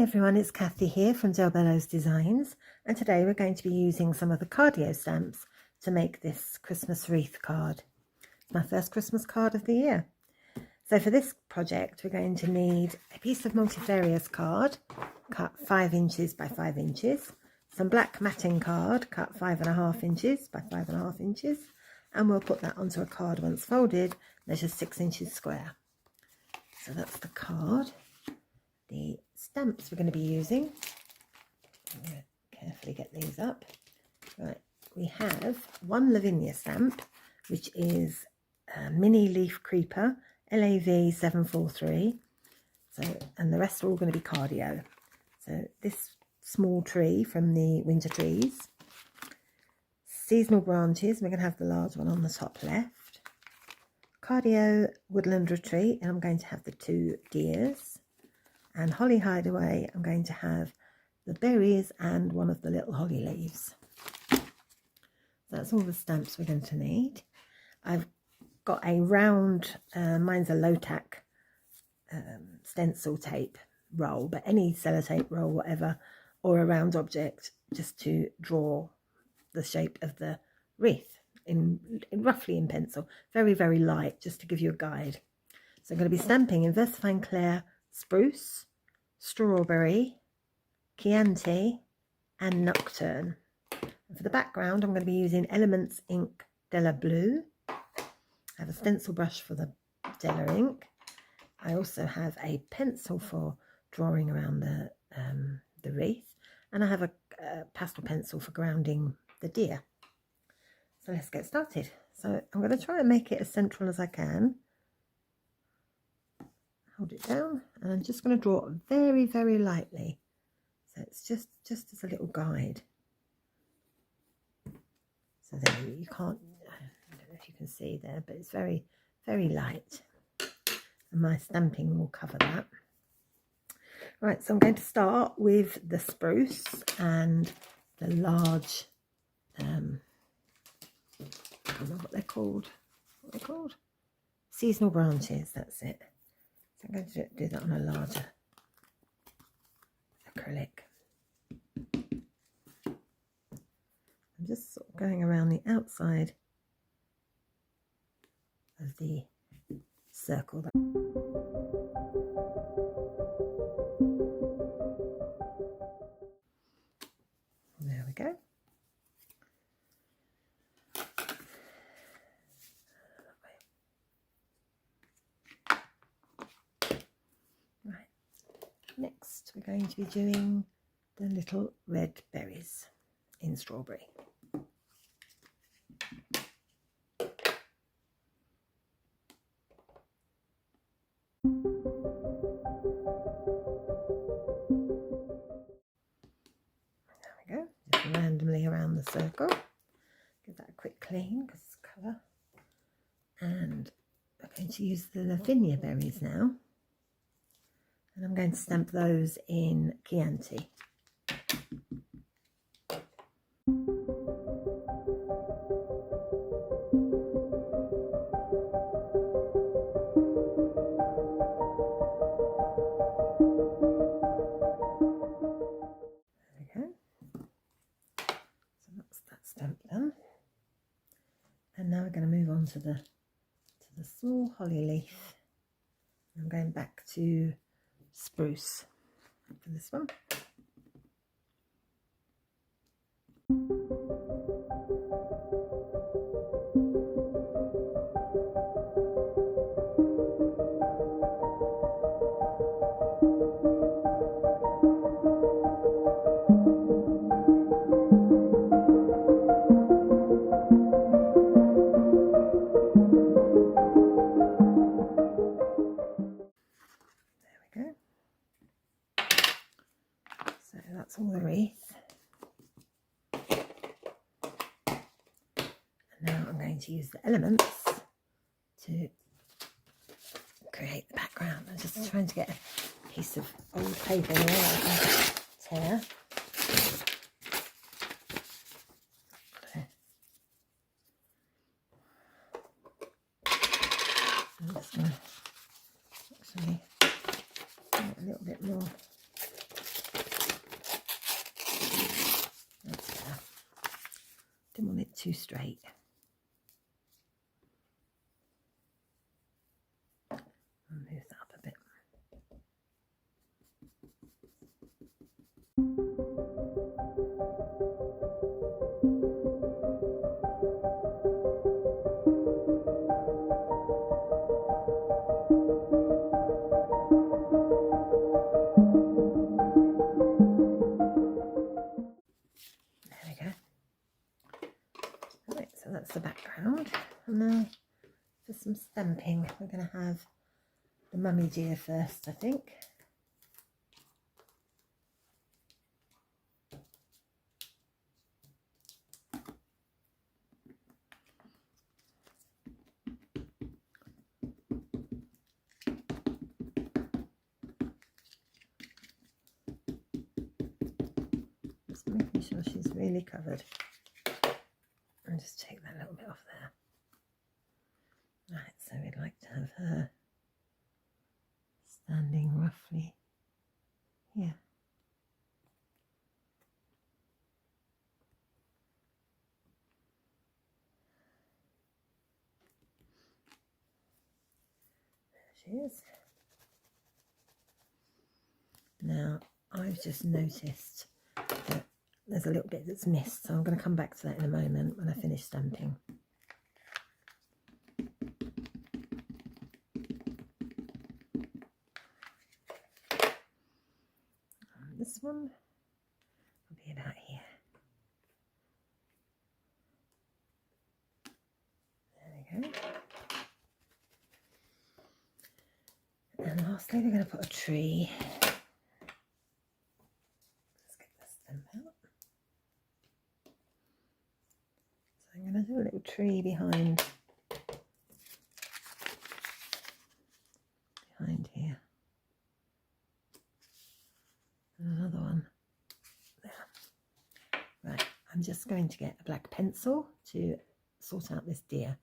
everyone, it's Kathy here from Bello's Designs, and today we're going to be using some of the cardio stamps to make this Christmas wreath card. It's my first Christmas card of the year. So for this project we're going to need a piece of multifarious card cut 5 inches by 5 inches, some black matting card cut 5.5 inches by 5.5 inches, and we'll put that onto a card once folded, measures 6 inches square. So that's the card. The stamps we're going to be using, I'm going to carefully get these up. Right, we have one Lavinia stamp, which is a mini leaf creeper, LAV 743. So, and the rest are all going to be cardio. So this small tree from the winter trees, seasonal branches, we're going to have the large one on the top left, cardio woodland retreat, and I'm going to have the 2 deers. And holly hideaway, I'm going to have the berries and one of the little holly leaves. That's all the stamps we're going to need. I've got a round, mine's a low tack stencil tape roll, but any sellotape roll, whatever, or a round object, just to draw the shape of the wreath in roughly in pencil. Very, very light, just to give you a guide. So I'm going to be stamping in VersaFine Clair Spruce, Strawberry, Chianti and Nocturne. And for the background I'm going to be using Elements Ink Della Blue. I have a stencil brush for the Della ink. I also have a pencil for drawing around the wreath, and I have a pastel pencil for grounding the deer. So let's get started. So I'm going to try and make it as central as I can. Hold it down, and I'm just going to draw very, very lightly. So it's just as a little guide. So there you can't, I don't know if you can see there, but it's very, very light. And my stamping will cover that. Right, so I'm going to start with the spruce and the large, I don't know what they're called. What are they called? Seasonal branches, that's it. So I'm going to do that on a larger acrylic. I'm just sort of going around the outside of the circle. There we go. Next, we're going to be doing the little red berries in strawberry. There we go, just randomly around the circle. Give that a quick clean because it's colour. And we're going to use the Lavinia berries now. And I'm going to stamp those in Chianti. There we go. So that's that stamp done. And now we're going to move on to the small holly leaf. I'm going back to spruce for this one. So that's all the wreath. And now I'm going to use the elements to create the background. I'm just trying to get a piece of old paper here that I can tear. I'm just going to actually get a little bit more too straight. I'll move that up a bit. So that's the background, and now for some stamping we're going to have the mummy deer first, I think. Just making sure she's really covered. And just take that little bit off there. Right, so we'd like to have her standing roughly here. There she is. Now, I've just noticed that there's a little bit that's missed, so I'm going to come back to that in a moment when I finish stamping. This one will be about here. There we go. And lastly, we're going to put a tree. Let's get the stamp out. So I'm going to do a little tree behind here. And another one there. Right, I'm just going to get a black pencil to sort out this deer.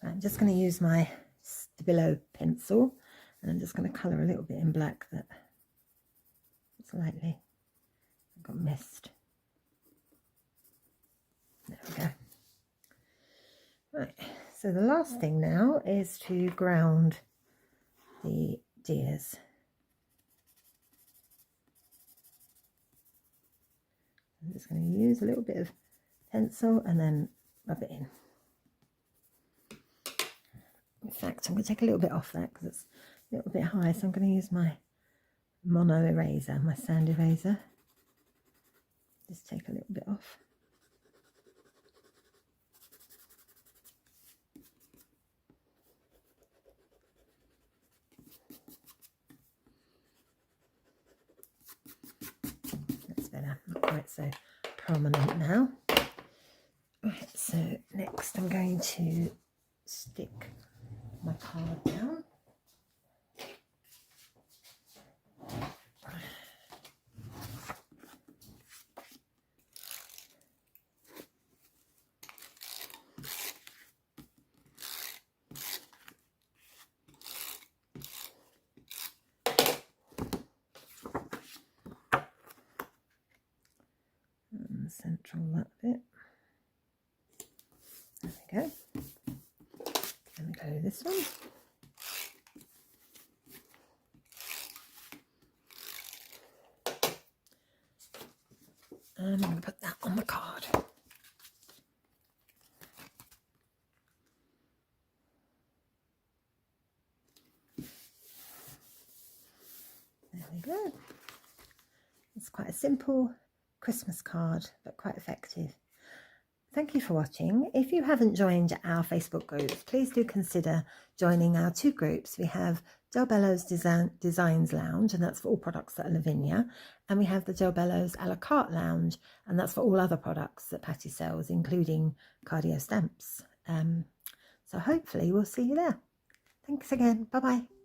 Right, I'm just going to use my Bello pencil, and I'm just going to colour a little bit in black that slightly got missed. There we go. Right, so the last thing now is to ground the deers. I'm just going to use a little bit of pencil and then rub it in. In fact, I'm going to take a little bit off that because it's a little bit high, so I'm going to use my mono eraser, my sand eraser. Just take a little bit off. That's better, not quite so prominent now. Right, so next I'm going to stick my card down. And central that bit. There we go. And go this one. And I'm going to put that on the card. There we go. It's quite a simple Christmas card, but quite effective. Thank you for watching. If you haven't joined our Facebook groups, please do consider joining our two groups. We have Del Bello's Designs Lounge, and that's for all products that are Lavinia, and we have the Del Bello's a la carte lounge, and that's for all other products that Patty sells, including cardio stamps. So hopefully we'll see you there. Thanks again. Bye bye.